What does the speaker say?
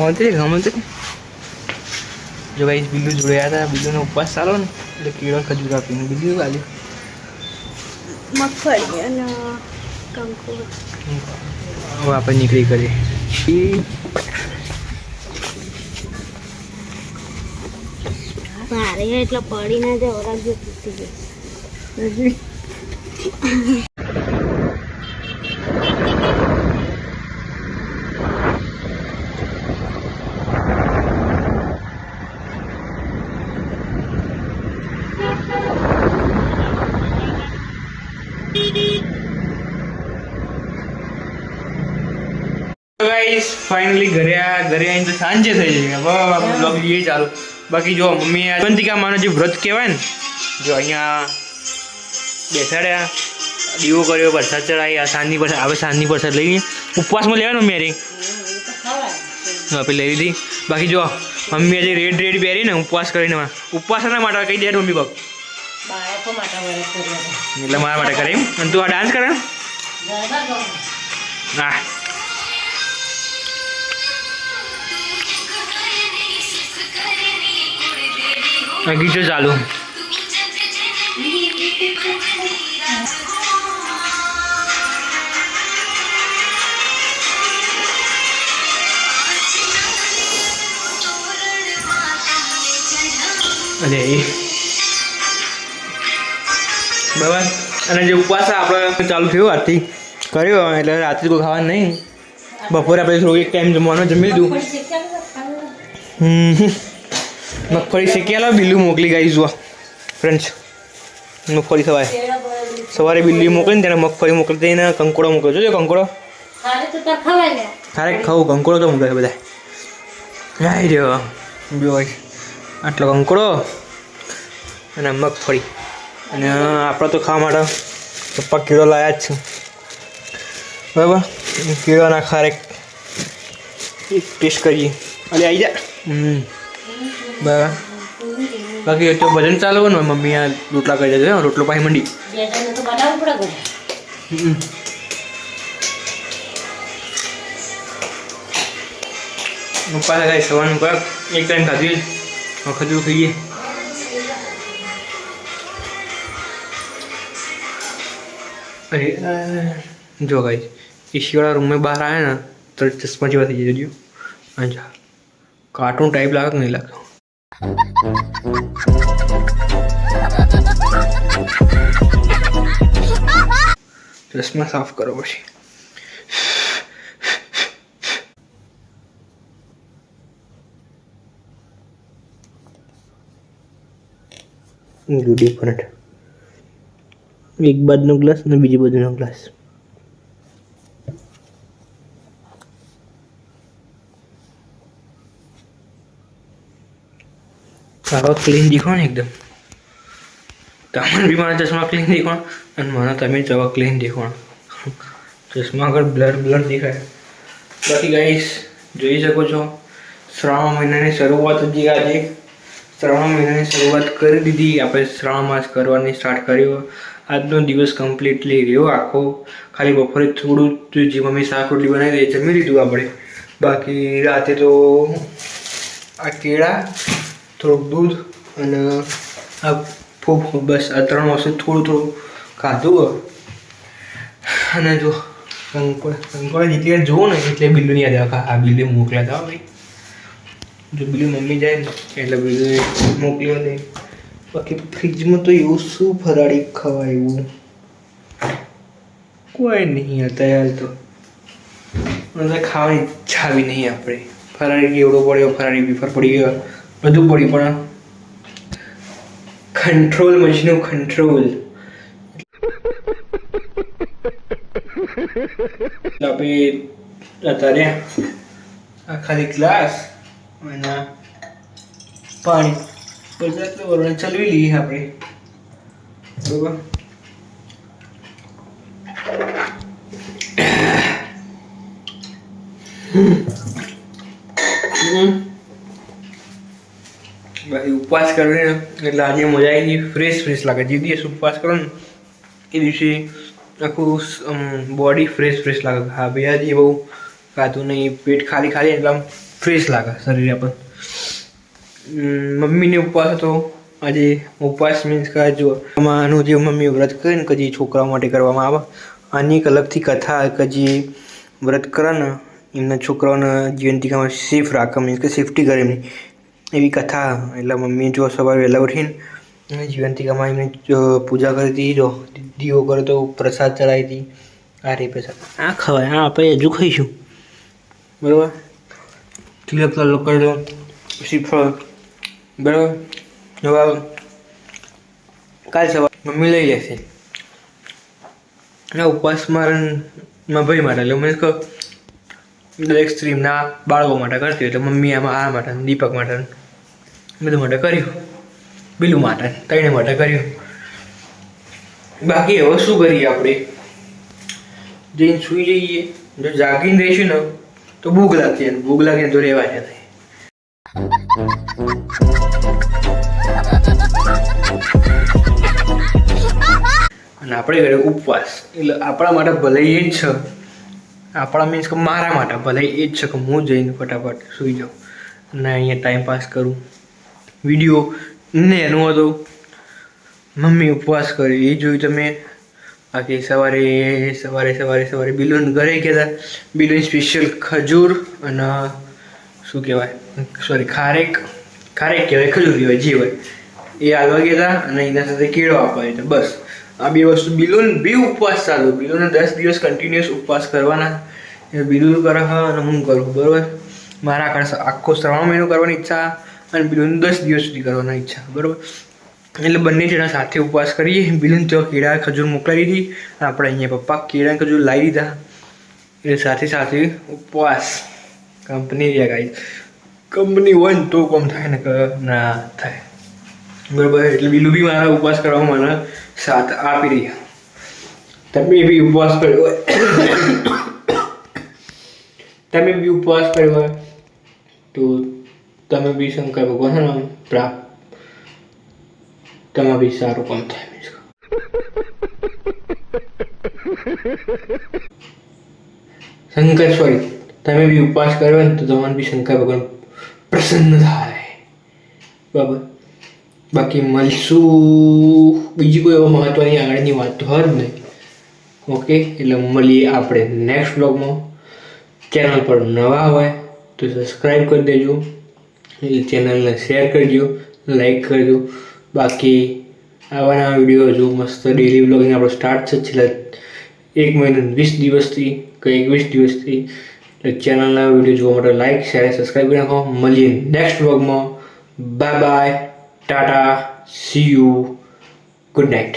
ગમતે જો ગાઈસ બિલ્લુ જોડ્યા હતા. બિલ્લુનો ઉપવાસ ચાલો ને એટલે કેળો ખજૂર આપીને બિલ્લુ આલ્યું મગફળી અને કંકુ. હવે આપણે નીકળી કરીએ. ભારે એટલે પડી ના જાય ઓરાક જો તૂટી ગઈ. ગાઈસ ફાઇનલી ઘરે આવીને તો સાંજે થઈ જાય. હવે આપણે બ્લોગ લઈએ ચાલુ. બાકી જો મમ્મી અવંતિકા માનો જે વ્રત કહેવાય ને, જો અહીંયા બેસાડ્યા, દીવો કર્યો, પ્રસાદ ચડાવી, સાંજની પ્રસાદ હવે સાંજની પ્રસાદ લઈ ઉપવાસમાં લેવાનો મેરી આપણે લઈ લીધી. બાકી જો મમ્મી આજે રેડ પહેરી ને ઉપવાસ કરીને ઉપવાસના માટે કહી દે મમ્મી પગ એટલે મારા માટે કરે એમ. અને તું આ ડાન્સ કરે હા ગીતો ચાલુ. અરે બરાબર. અને જે ઉપવાસ આપણે ચાલુ થયો આજથી કર્યો એટલે રાત્રે કોઈ ખાવાનું નહીં. બપોરે આપણે થોડું એક ટાઈમ જમવાનું જમી લીધું. મગફળી શેકેલા બિલ્લુ મોકલી ગઈ જુઓ ફ્રેન્ડ્સ. મગફળી સવારે બિલ્લી મોકલી ને તેને મગફળી મોકલી દઈને કંકોડો મોકલ્યો. જોજો કંકોડો ખારે ખાવું કંકોડો તો મોકલે બધા. રાઈ રહ્યો જો આટલો કંકોડો અને મગફળી. અને આપણે તો ખાવા માટે પપ્પા કીડો લાવ્યા જ છે બરાબર. કીડોના ખારેક ટેસ્ટ કરીએ. અરે આવી જા બરાબર. બાકી તો ભજન ચાલુ હોય ને મમ્મી આ રોટલા કરી દેજો. રોટલો પાછી મંડી પપ્પા કાંઈ સવારનું કર એક ટાઈમ ખાધી ખજૂર ખાઈએ. અરે જો ગાઈસ એસીવાળા રૂમમાં બહાર આવે ને તો ચશ્મા જેવા થઈ જાય. અચ્છા કાર્ટૂન ટાઈપ લાગે કે નહીં લાગે. ચશ્મા સાફ કરો પછી. ડિફરન્ટ એક બાજુનો ગ્લાસ અને બીજી બાજુનો ગ્લાસ. સારો ક્લીન દેખો ને એકદમ. તમને બી મારા ચશ્મા ક્લીન દેખો અને મને તમે જવા ક્લીન દેખો. ચશ્મા આગળ બ્લર દેખાય. બાકી ગાઈસ જોઈ શકો છો શ્રાવણ મહિનાની શરૂઆત જ આજે શ્રાવણ મહિનાની શરૂઆત કરી દીધી આપણે. શ્રાવણ માસ કરવાની સ્ટાર્ટ કર્યો. આજનો દિવસ કમ્પ્લીટલી રહ્યો આખો. ખાલી બપોરે થોડું જે મમ્મી શાક રોટલી બનાવી દે જમી લીધું આપણે. બાકી રાતે તો આ કેળા થોડુંક દૂધ અને આ ફૂફ બસ આ 3 વસ્તુ થોડું ખાધું. અને જો કંકોડા જેટલી જોવો ને એટલે બિલ્લુની યાદ આવે. આ બિલ્લુ મોકલ્યા હતા ભાઈ. જો બિલ્લુ મમ્મી જાય ને એટલે બિલ્લુ મોકલ્યો દે. બાકી ફ્રીજમાં તો એવું શું ફરાળી ખવાય એવું કોઈ નહીં હતા યાર. તો ખાવાની ઈચ્છા બી નહીં આપણે. ફરાળી એવડો પડ્યો, ફરાળી બીફર પડી ગયો, બધું પડ્યું પણ કંટ્રોલ મજનો કંટ્રોલ. આપણે અત્યારે આ ખાલી ગ્લાસ અને પાણી બધા વરણ ચલવી લઈએ આપણે બરોબર. બાકી ઉપવાસ કરીને એટલે આજે મજા આવી ગઈ. ફ્રેશ લાગે. જે દિવસ ઉપવાસ કરો ને એ દિવસે આખું બોડી ફ્રેશ લાગે. હા ભાઈ આજે બહુ ખાતું નહીં, પેટ ખાલી એટલે આમ ફ્રેશ લાગે શરીર આપણને. મમ્મીને ઉપવાસ હતો આજે. ઉપવાસ મીન્સ કે જો આનું જે મમ્મી વ્રત કરે ને કે જે છોકરાઓ માટે કરવામાં આવે, આની એક અલગથી કથા કે જે વ્રત કરે ને એમના છોકરાઓને જીવંતિકામાં સેફ રાખે, મીન્સ કે સેફટી કરે એમની એવી કથા. એટલે મમ્મી જો સવારે વહેલા ઉઠીને જીવંતિકામાં એમની પૂજા કરી હતી, જો દીવો કર્યો તો પ્રસાદ ચડાવી હતી. આ રે પ્રસાદ આ ખવાય, આ આપણે હજુ ખાઈશું બરાબર. તિલક લાલ કરી દો, શ્રીફળ બરાબર. હવે કાલ સવારે મમ્મી લઈ લેશે. આ ઉપવાસ મારા ભાઈ માટે, એટલે મીન્સ કે દરેક સ્ત્રીના બાળકો માટે કરતી હોય, એટલે મમ્મી આમાં આ માટે, દીપક માટે, બધું માટે કર્યું, બીલું માટે, ત્રણે માટે કર્યું. બાકી હવે શું કરીએ આપણે? જઈને સૂઈ જઈએ. જો જાગીને રહીશું ને તો ભૂખ લાગશે, ભૂખ લાગીને તો રહેવા છે. અને આપણે ઘરે ઉપવાસ એટલે આપણા માટે ભલે એ જ છે, આપણા મીન્સ કે મારા માટે ભલે એ જ છે કે હું જઈને ફટાફટ સૂઈ જાઉં અને અહીંયા ટાઈમ પાસ કરું. વિડીયો ને એનું હતું મમ્મી ઉપવાસ કરે એ જોયું તમે. બાકી સવારે બિલુન ઘરે ગયા હતા. બિલુન સ્પેશિયલ ખજૂર અને શું કહેવાય, સોરી ખારેક કહેવાય, ખજૂર કહેવાય, જે હોય એ હાલવા ગયા હતા અને એના સાથે કેળો આપવા હતા. બસ આ બે વસ્તુ. બિલુન બી ઉપવાસ ચાલુ. બિલુને 10 દિવસ કન્ટિન્યુઅસ ઉપવાસ કરવાના. એ બિલુન કરે હા અને હું કરું બરાબર. મારા આખો શ્રાવણ મહિનો કરવાની ઈચ્છા અને બિલુન 10 દિવસ સુધી કરવાની ઈચ્છા બરાબર. એટલે બંને જણા સાથે ઉપવાસ કરીએ. બિલુન તો કેળા ખજૂર મોકલાવી દીધી, આપણે અહીંયા પપ્પા કેળા ખજૂર લાવી દીધા. એટલે સાથે ઉપવાસ. કંપની રહ્યા ગાઈ, કંપની હોય ને તો કોમ થાય ને કે ના થાય બરાબર. એટલે બિલું બી મારા ઉપવાસ કરવામાં મને સાથ આપી રહ્યા. તમે બી ઉપવાસ કર્યો હોય તો તમે બી શંકર ભગવાન પ્રાપ્ત, તમારે બી સારું કામ થાય. તમે બી ઉપવાસ કર્યો ને તો તમારે બી શંકર ભગવાન પ્રસન્ન થાય બરાબર. બાકી મળશું બીજી કોઈ એવો મહત્વની આગળની વાત તો હર નહીં. ઓકે, એટલે મળીએ આપણે નેક્સ્ટ બ્લોગમાં. ચેનલ પર નવા હોય તો સબસ્ક્રાઈબ કરી દેજો, એટલે ચેનલને શેર કરજો, લાઈક કરજો. બાકી આવા વિડીયો હજુ મસ્ત ડેલી બ્લોગિંગ આપણો સ્ટાર્ટ છે છેલ્લા 1 મહિના 20 દિવસથી કે 21 દિવસથી. એટલે ચેનલના વિડીયો જોવા માટે લાઈક શેર સબસ્ક્રાઈબ કરી નાખો. મળીએ નેક્સ્ટ બ્લોગમાં. Bye bye, Tata, C you, good night.